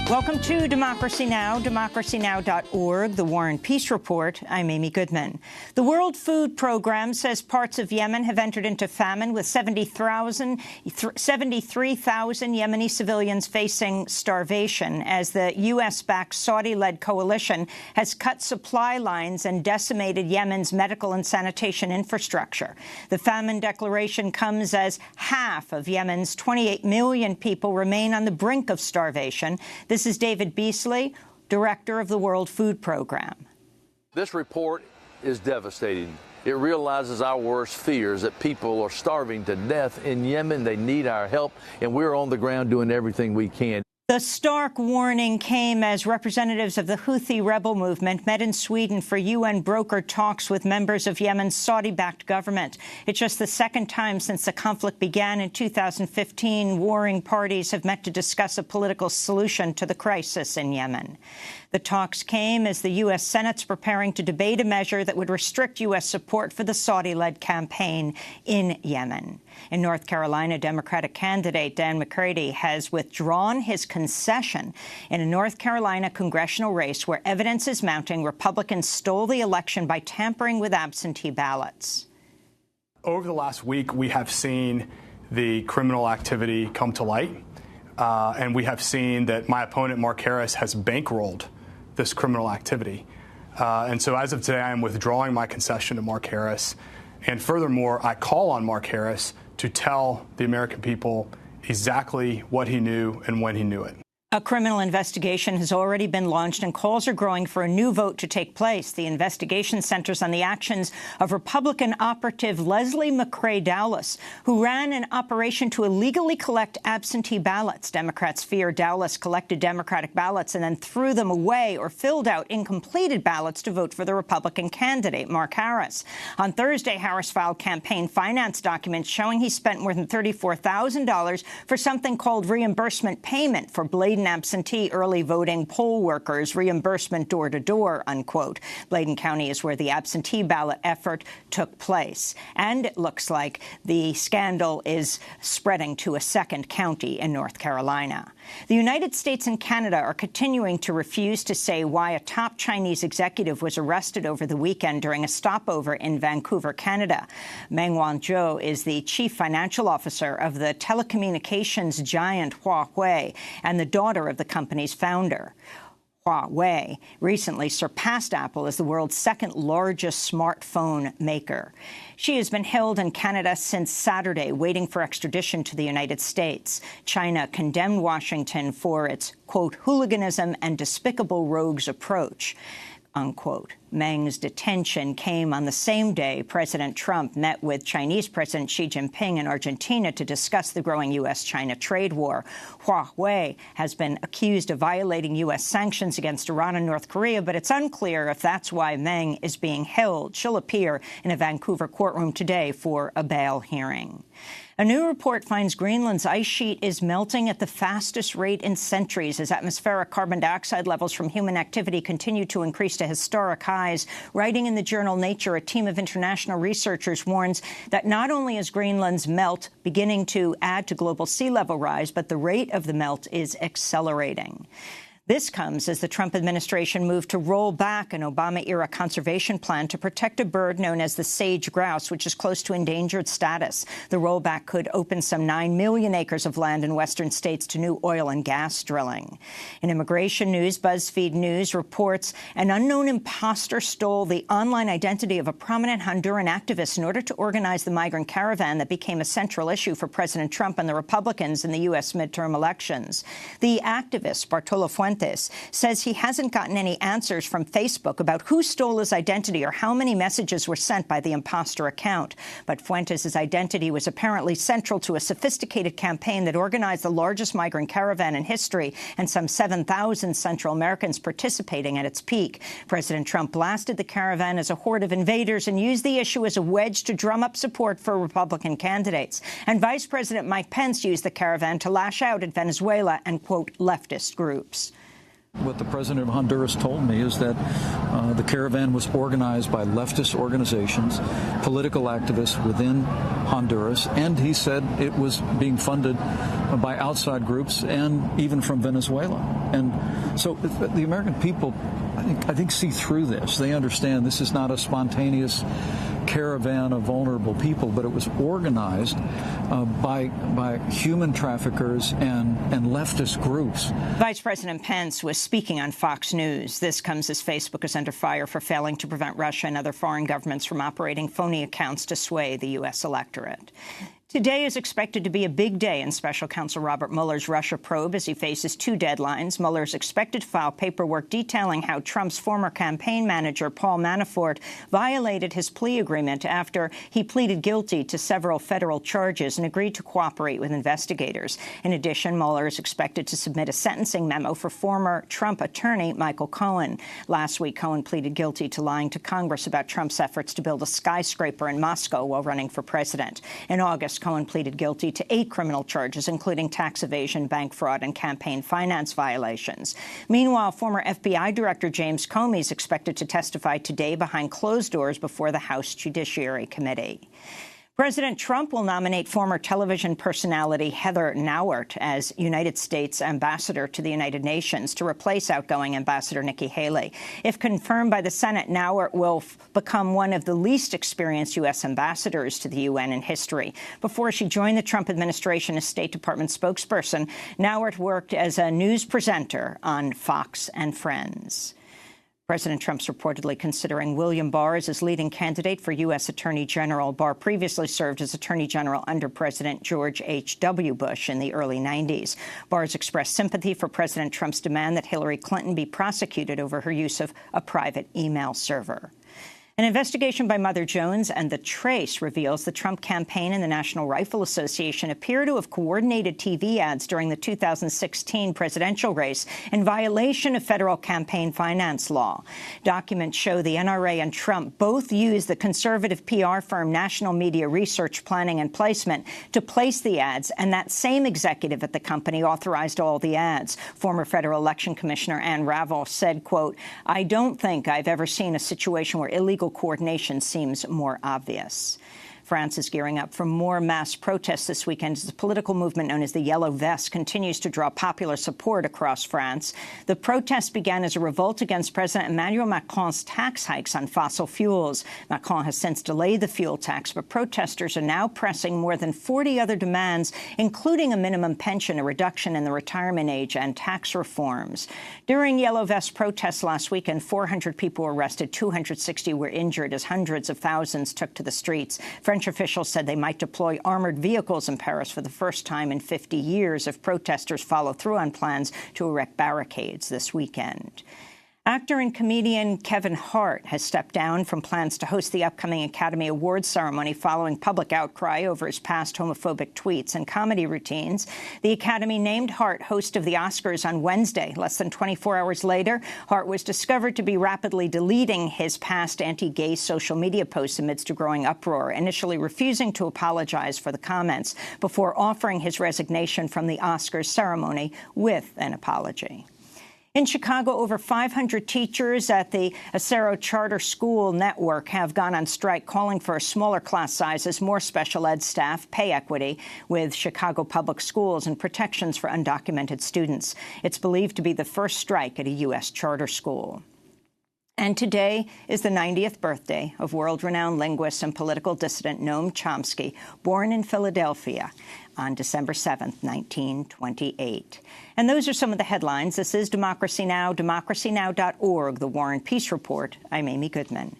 Welcome to Democracy Now!, democracynow.org, the War and Peace Report. I'm Amy Goodman. The World Food Program says parts of Yemen have entered into famine, with 73,000 Yemeni civilians facing starvation as the U.S.-backed Saudi-led coalition has cut supply lines and decimated Yemen's medical and sanitation infrastructure. The famine declaration comes as half of Yemen's 28 million people remain on the brink of starvation. This is David Beasley, director of the World Food Program. This report is devastating. It realizes our worst fears, that people are starving to death in Yemen. They need our help, and we're on the ground doing everything we can. The stark warning came as representatives of the Houthi rebel movement met in Sweden for UN brokered talks with members of Yemen's Saudi-backed government. It's just the second time since the conflict began in 2015 warring parties have met to discuss a political solution to the crisis in Yemen. The talks came as the U.S. Senate's preparing to debate a measure that would restrict U.S. support for the Saudi-led campaign in Yemen. In North Carolina, Democratic candidate Dan McReady has withdrawn his concession in a North Carolina congressional race where evidence is mounting Republicans stole the election by tampering with absentee ballots. Over the last week, we have seen the criminal activity come to light, and we have seen that my opponent, Mark Harris, has bankrolled this criminal activity. And so as of today, I am withdrawing my concession to Mark Harris. And furthermore, I call on Mark Harris to tell the American people exactly what he knew and when he knew it. A criminal investigation has already been launched, and calls are growing for a new vote to take place. The investigation centers on the actions of Republican operative Leslie McRae Dowless, who ran an operation to illegally collect absentee ballots. Democrats fear Dowless collected Democratic ballots and then threw them away or filled out incompleted ballots to vote for the Republican candidate, Mark Harris. On Thursday, Harris filed campaign finance documents showing he spent more than $34,000 for something called reimbursement payment for Bladen absentee early voting poll workers, reimbursement door-to-door, unquote. Bladen County is where the absentee ballot effort took place. And it looks like the scandal is spreading to a second county in North Carolina. The United States and Canada are continuing to refuse to say why a top Chinese executive was arrested over the weekend during a stopover in Vancouver, Canada. Meng Wanzhou is the chief financial officer of the telecommunications giant Huawei and the daughter of the company's founder. Huawei recently surpassed Apple as the world's second largest smartphone maker. She has been held in Canada since Saturday, waiting for extradition to the United States. China condemned Washington for its, quote, hooliganism and despicable rogues approach, unquote. Meng's detention came on the same day President Trump met with Chinese President Xi Jinping in Argentina to discuss the growing U.S.-China trade war. Huawei has been accused of violating U.S. sanctions against Iran and North Korea, but it's unclear if that's why Meng is being held. She'll appear in a Vancouver courtroom today for a bail hearing. A new report finds Greenland's ice sheet is melting at the fastest rate in centuries as atmospheric carbon dioxide levels from human activity continue to increase to historic highs. Writing in the journal Nature, a team of international researchers warns that not only is Greenland's melt beginning to add to global sea level rise, but the rate of the melt is accelerating. This comes as the Trump administration moved to roll back an Obama-era conservation plan to protect a bird known as the sage grouse, which is close to endangered status. The rollback could open some 9 million acres of land in western states to new oil and gas drilling. In immigration news, BuzzFeed News reports an unknown imposter stole the online identity of a prominent Honduran activist in order to organize the migrant caravan that became a central issue for President Trump and the Republicans in the U.S. midterm elections. The activist, Bartolo Fuentes, says he hasn't gotten any answers from Facebook about who stole his identity or how many messages were sent by the imposter account. But Fuentes' identity was apparently central to a sophisticated campaign that organized the largest migrant caravan in history and some 7,000 Central Americans participating at its peak. President Trump blasted the caravan as a horde of invaders and used the issue as a wedge to drum up support for Republican candidates. And Vice President Mike Pence used the caravan to lash out at Venezuela and, quote, leftist groups. What the president of Honduras told me is that the caravan was organized by leftist organizations, political activists within Honduras, and he said it was being funded by outside groups and even from Venezuela. And so the American people, I think see through this. They understand this is not a spontaneous caravan of vulnerable people, but it was organized by human traffickers and leftist groups. Vice President Pence was speaking on Fox News. This comes as Facebook is under fire for failing to prevent Russia and other foreign governments from operating phony accounts to sway the U.S. electorate. Today is expected to be a big day in Special Counsel Robert Mueller's Russia probe as he faces two deadlines. Mueller is expected to file paperwork detailing how Trump's former campaign manager, Paul Manafort, violated his plea agreement after he pleaded guilty to several federal charges and agreed to cooperate with investigators. In addition, Mueller is expected to submit a sentencing memo for former Trump attorney Michael Cohen. Last week, Cohen pleaded guilty to lying to Congress about Trump's efforts to build a skyscraper in Moscow while running for president. In August, Cohen pleaded guilty to 8 criminal charges, including tax evasion, bank fraud, and campaign finance violations. Meanwhile, former FBI Director James Comey is expected to testify today behind closed doors before the House Judiciary Committee. President Trump will nominate former television personality Heather Nauert as United States ambassador to the United Nations to replace outgoing Ambassador Nikki Haley. If confirmed by the Senate, Nauert will become one of the least experienced U.S. ambassadors to the UN in history. Before she joined the Trump administration as State Department spokesperson, Nauert worked as a news presenter on Fox and Friends. President Trump's reportedly considering William Barr as his leading candidate for U.S. Attorney General. Barr previously served as Attorney General under President George H.W. Bush in the early 90s. Barr has expressed sympathy for President Trump's demand that Hillary Clinton be prosecuted over her use of a private email server. An investigation by Mother Jones and The Trace reveals the Trump campaign and the National Rifle Association appear to have coordinated TV ads during the 2016 presidential race in violation of federal campaign finance law. Documents show the NRA and Trump both used the conservative PR firm National Media Research Planning and Placement to place the ads, and that same executive at the company authorized all the ads. Former federal election commissioner Ann Ravel said, quote, "I don't think I've ever seen a situation where illegal coordination seems more obvious." France is gearing up for more mass protests this weekend as the political movement known as the Yellow Vests continues to draw popular support across France. The protests began as a revolt against President Emmanuel Macron's tax hikes on fossil fuels. Macron has since delayed the fuel tax, but protesters are now pressing more than 40 other demands, including a minimum pension, a reduction in the retirement age, and tax reforms. During Yellow Vest protests last weekend, 400 people were arrested, 260 were injured as hundreds of thousands took to the streets. French officials said they might deploy armored vehicles in Paris for the first time in 50 years if protesters follow through on plans to erect barricades this weekend. Actor and comedian Kevin Hart has stepped down from plans to host the upcoming Academy Awards ceremony following public outcry over his past homophobic tweets and comedy routines. The Academy named Hart host of the Oscars on Wednesday. Less than 24 hours later, Hart was discovered to be rapidly deleting his past anti-gay social media posts amidst a growing uproar, initially refusing to apologize for the comments before offering his resignation from the Oscars ceremony with an apology. In Chicago, over 500 teachers at the Acero Charter School Network have gone on strike, calling for smaller class sizes, more special ed staff, pay equity with Chicago public schools, and protections for undocumented students. It's believed to be the first strike at a U.S. charter school. And today is the 90th birthday of world-renowned linguist and political dissident Noam Chomsky, born in Philadelphia on December 7th, 1928. And those are some of the headlines. This is Democracy Now!, democracynow.org, The War and Peace Report. I'm Amy Goodman.